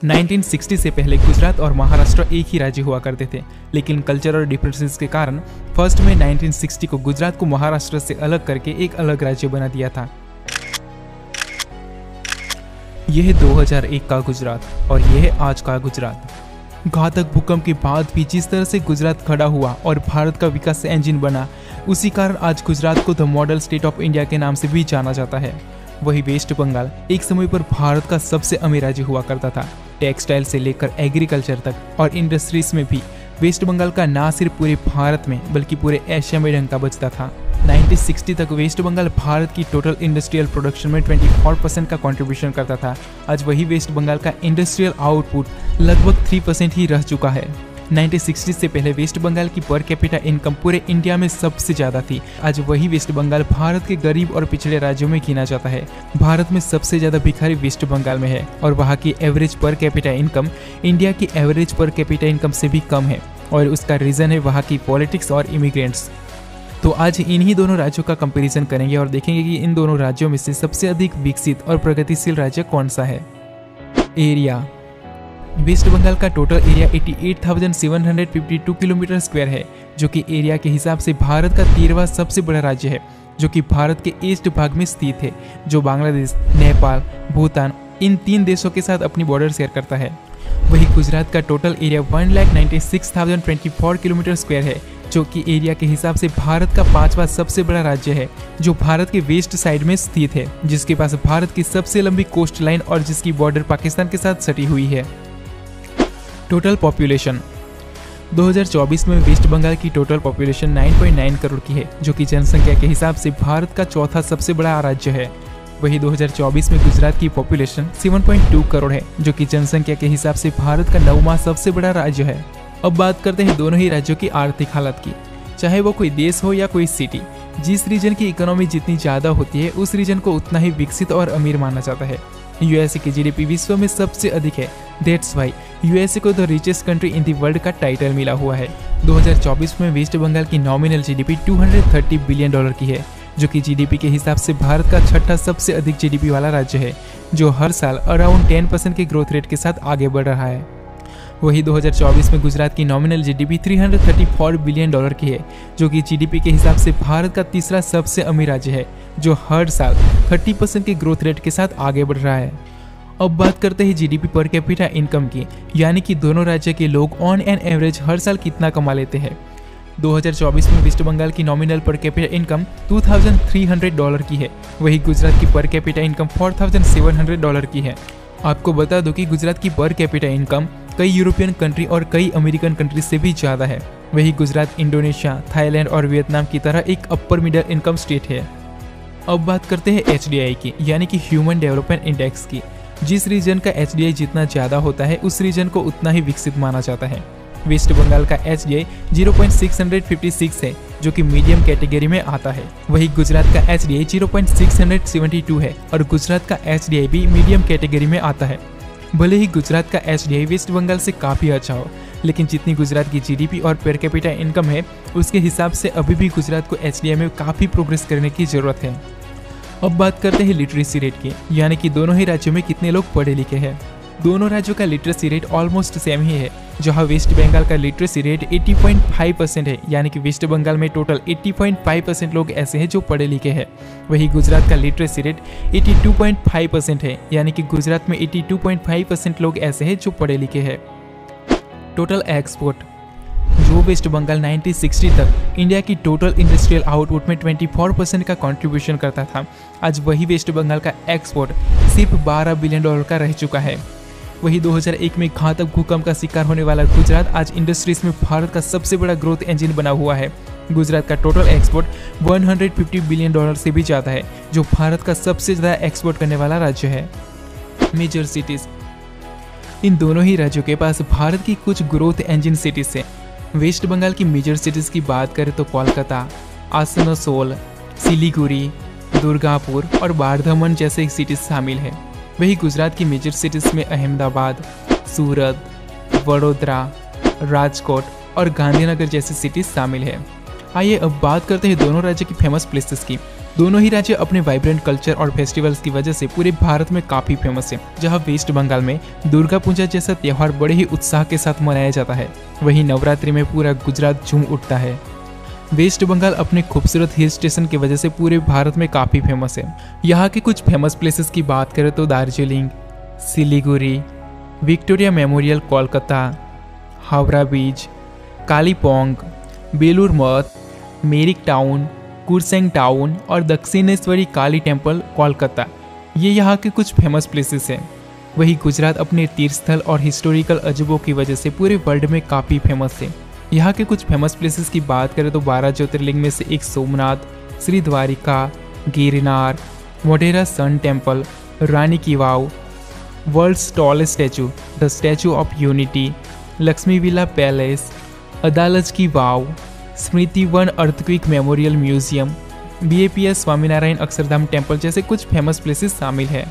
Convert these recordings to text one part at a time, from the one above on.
1960 से पहले गुजरात और महाराष्ट्र एक ही राज्य हुआ करते थे, लेकिन कल्चरल डिफरेंसेस के कारण फर्स्ट में 1960 को गुजरात को महाराष्ट्र से अलग करके एक अलग राज्य बना दिया था। यह है 2001 का गुजरात और यह है आज का गुजरात। घातक भूकंप के बाद भी जिस तरह से गुजरात खड़ा हुआ और भारत का विकास इंजन बना, उसी कारण आज गुजरात को the model state of India के नाम से भी जाना जाता है। वही वेस्ट बंगाल एक समय पर भारत का सबसे अमीर राज्य हुआ करता था। टेक्सटाइल से लेकर एग्रीकल्चर तक और इंडस्ट्रीज में भी वेस्ट बंगाल का ना सिर्फ पूरे भारत में बल्कि पूरे एशिया में डंका बजता था। 1960 तक वेस्ट बंगाल भारत की टोटल इंडस्ट्रियल प्रोडक्शन में 24% का कंट्रीब्यूशन करता था। आज वही वेस्ट बंगाल का इंडस्ट्रियल आउटपुट लगभग 3% ही रह चुका है। 1960 से पहले वेस्ट बंगाल की पर कैपिटा इनकम पूरे इंडिया में सबसे ज्यादा थी। आज वही वेस्ट बंगाल भारत के गरीब और पिछड़े राज्यों में गिना जाता है। भारत में सबसे ज्यादा भिखारी वेस्ट बंगाल में है और वहाँ की average per capita income India की एवरेज पर कैपिटा इनकम से भी कम है और उसका रीजन है वहाँ की पॉलिटिक्स और इमिग्रेंट्स। तो आज इन्हीं दोनों राज्यों का कंपैरिजन करेंगे और देखेंगे कि इन दोनों राज्यों में से सबसे अधिक विकसित और प्रगतिशील राज्य कौन सा है। एरिया। वेस्ट बंगाल का टोटल एरिया 88,752 किलोमीटर स्क्वायर है, जो कि एरिया के हिसाब से भारत का 13वां सबसे बड़ा राज्य है, जो कि भारत के ईस्ट भाग में स्थित है, जो बांग्लादेश, नेपाल, भूटान इन 3 देशों के साथ अपनी बॉर्डर शेयर करता है। वही गुजरात का टोटल एरिया 1,96,024 किलोमीटर स्क्वायर है, जो कि एरिया के हिसाब से भारत का 5वां सबसे बड़ा राज्य है, जो भारत के वेस्ट साइड में स्थित है, जिसके पास भारत की सबसे लंबी कोस्ट लाइन और जिसकी बॉर्डर पाकिस्तान के साथ सटी हुई है। टोटल पॉपुलेशन 2024 में वेस्ट बंगाल की टोटल पॉपुलेशन 9.9 करोड़ की है, जो कि जनसंख्या के हिसाब से भारत का चौथा सबसे बड़ा राज्य है। वही 2024 में गुजरात की पॉपुलेशन 7.2 करोड़ है, जो कि जनसंख्या के हिसाब से भारत का 9वां सबसे बड़ा राज्य है। अब बात करते हैं दोनों ही राज्यों की आर्थिक हालत की। चाहे वो कोई देश हो या कोई सिटी, जिस रीजन की इकोनॉमी जितनी ज़्यादा होती है उस रीजन को उतना ही विकसित और अमीर माना जाता है। यूएसए की जीडीपी विश्व में सबसे अधिक है। दैट्स वाई यूएसए को the richest country in the world का टाइटल मिला हुआ है। 2024 में वेस्ट बंगाल की नॉमिनल जीडीपी $230 बिलियन की है, जो कि जीडीपी के हिसाब से भारत का छठा सबसे अधिक जीडीपी वाला राज्य है, जो हर साल अराउंड 10% के ग्रोथ रेट के साथ आगे बढ़ रहा है। वही 2024 में गुजरात की नॉमिनल जीडीपी $334 बिलियन की है, जो कि जीडीपी के हिसाब से भारत का तीसरा सबसे अमीर राज्य है, जो हर साल 30% के ग्रोथ रेट के साथ आगे बढ़ रहा है। अब बात करते हैं जीडीपी पर कैपिटा इनकम की, यानी कि दोनों राज्य के लोग ऑन एन एवरेज हर साल कितना कमा लेते हैं। 2024 में वेस्ट बंगाल की नॉमिनल पर कैपिटा इनकम $2,300 की है। वही गुजरात की पर कैपिटा इनकम $4,700 की है। आपको बता दो कि गुजरात की पर कैपिटा इनकम कई यूरोपियन कंट्री और कई अमेरिकन कंट्री से भी ज़्यादा है। वही गुजरात इंडोनेशिया, थाईलैंड और वियतनाम की तरह एक अपर मिडिल इनकम स्टेट है। अब बात करते हैं HDI की, यानी कि ह्यूमन डेवलपमेंट इंडेक्स की। जिस रीजन का HDI जितना ज़्यादा होता है उस रीजन को उतना ही विकसित माना जाता है। वेस्ट बंगाल का HDI 0.656 है, जो कि मीडियम कैटेगरी में आता है। वही गुजरात का HDI 0.672 है और गुजरात का HDI भी मीडियम कैटेगरी में आता है। भले ही गुजरात का HDI वेस्ट बंगाल से काफ़ी अच्छा हो, लेकिन जितनी गुजरात की जीडीपी और पर कैपिटा इनकम है उसके हिसाब से अभी भी गुजरात को HDI में काफ़ी प्रोग्रेस करने की ज़रूरत है। अब बात करते हैं लिटरेसी रेट की, यानी कि दोनों ही राज्यों में कितने लोग पढ़े लिखे हैं। दोनों राज्यों का लिटरेसी रेट ऑलमोस्ट सेम ही है। जहां वेस्ट बंगाल का लिटरेसी रेट 80.5% है, यानी कि वेस्ट बंगाल में टोटल 80.5% लोग ऐसे हैं जो पढ़े लिखे हैं। वही गुजरात का लिटरेसी रेट 82.5% है, यानी कि गुजरात में 82.5% लोग ऐसे हैं जो पढ़े लिखे हैं। टोटल एक्सपोर्ट, जो वेस्ट बंगाल 1960 तक इंडिया की टोटल इंडस्ट्रियल आउटपुट में 24% का कंट्रीब्यूशन करता था, आज वही वेस्ट बंगाल का एक्सपोर्ट सिर्फ $12 बिलियन का रह चुका है। वही 2001 में घातक भूकंप का शिकार होने वाला गुजरात आज इंडस्ट्रीज में भारत का सबसे बड़ा ग्रोथ इंजन बना हुआ है। गुजरात का टोटल एक्सपोर्ट $150 बिलियन से भी ज़्यादा है, जो भारत का सबसे ज़्यादा एक्सपोर्ट करने वाला राज्य है। मेजर सिटीज़, इन दोनों ही राज्यों के पास भारत की कुछ ग्रोथ इंजन सिटीज़ हैं। वेस्ट बंगाल की मेजर सिटीज़ की बात करें तो कोलकाता, आसनसोल, सिलीगुड़ी, दुर्गापुर और बारधमन जैसे सिटीज़ शामिल हैं। वही गुजरात की मेजर सिटीज़ में अहमदाबाद, सूरत, वडोदरा, राजकोट और गांधीनगर जैसी सिटीज़ शामिल है। आइए अब बात करते हैं दोनों राज्य की फेमस प्लेसेस की, दोनों ही राज्य अपने वाइब्रेंट कल्चर और फेस्टिवल्स की वजह से पूरे भारत में काफी फेमस है। जहां वेस्ट बंगाल में दुर्गा पूजा जैसा त्योहार बड़े ही उत्साह के साथ मनाया जाता है, वहीं नवरात्रि में पूरा गुजरात झूम उठता है। वेस्ट बंगाल अपने खूबसूरत हिल स्टेशन की वजह से पूरे भारत में काफ़ी फेमस है। यहाँ के कुछ फेमस प्लेसेस की बात करें तो दार्जिलिंग, सिलीगुड़ी, विक्टोरिया मेमोरियल कोलकाता, हावड़ा बीच, कालीपोंग, बेलूर मठ, मेरिक टाउन, कुरसेंग टाउन और दक्षिणेश्वरी काली टेम्पल कोलकाता, ये यहाँ के कुछ फेमस प्लेसेस हैं। वही गुजरात अपने तीर्थस्थल और हिस्टोरिकल अजूबों की वजह से पूरे वर्ल्ड में काफ़ी फेमस है। यहाँ के कुछ फेमस प्लेसेस की बात करें तो 12 ज्योतिर्लिंग में से एक Somnath, Shri Dwarka, Girnar, Modhera Sun Temple, Rani ki Vav, world's tallest statue the Statue of Unity, Laxmi Vilas Palace, Adalaj ki Vav, Smriti Van Earthquake Memorial Museum, BAPS Swaminarayan Akshardham Temple जैसे कुछ फेमस प्लेसेस शामिल है।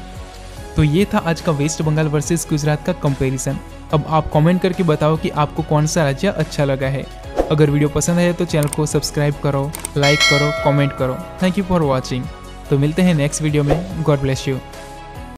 तो ये था आज का वेस्ट बंगाल वर्सेस गुजरात का कंपैरिजन। अब आप कमेंट करके बताओ कि आपको कौन सा राज्य अच्छा लगा है। अगर वीडियो पसंद आए तो चैनल को सब्सक्राइब करो, लाइक करो, कमेंट करो। Thank you for watching. तो मिलते हैं नेक्स्ट वीडियो में। God bless you.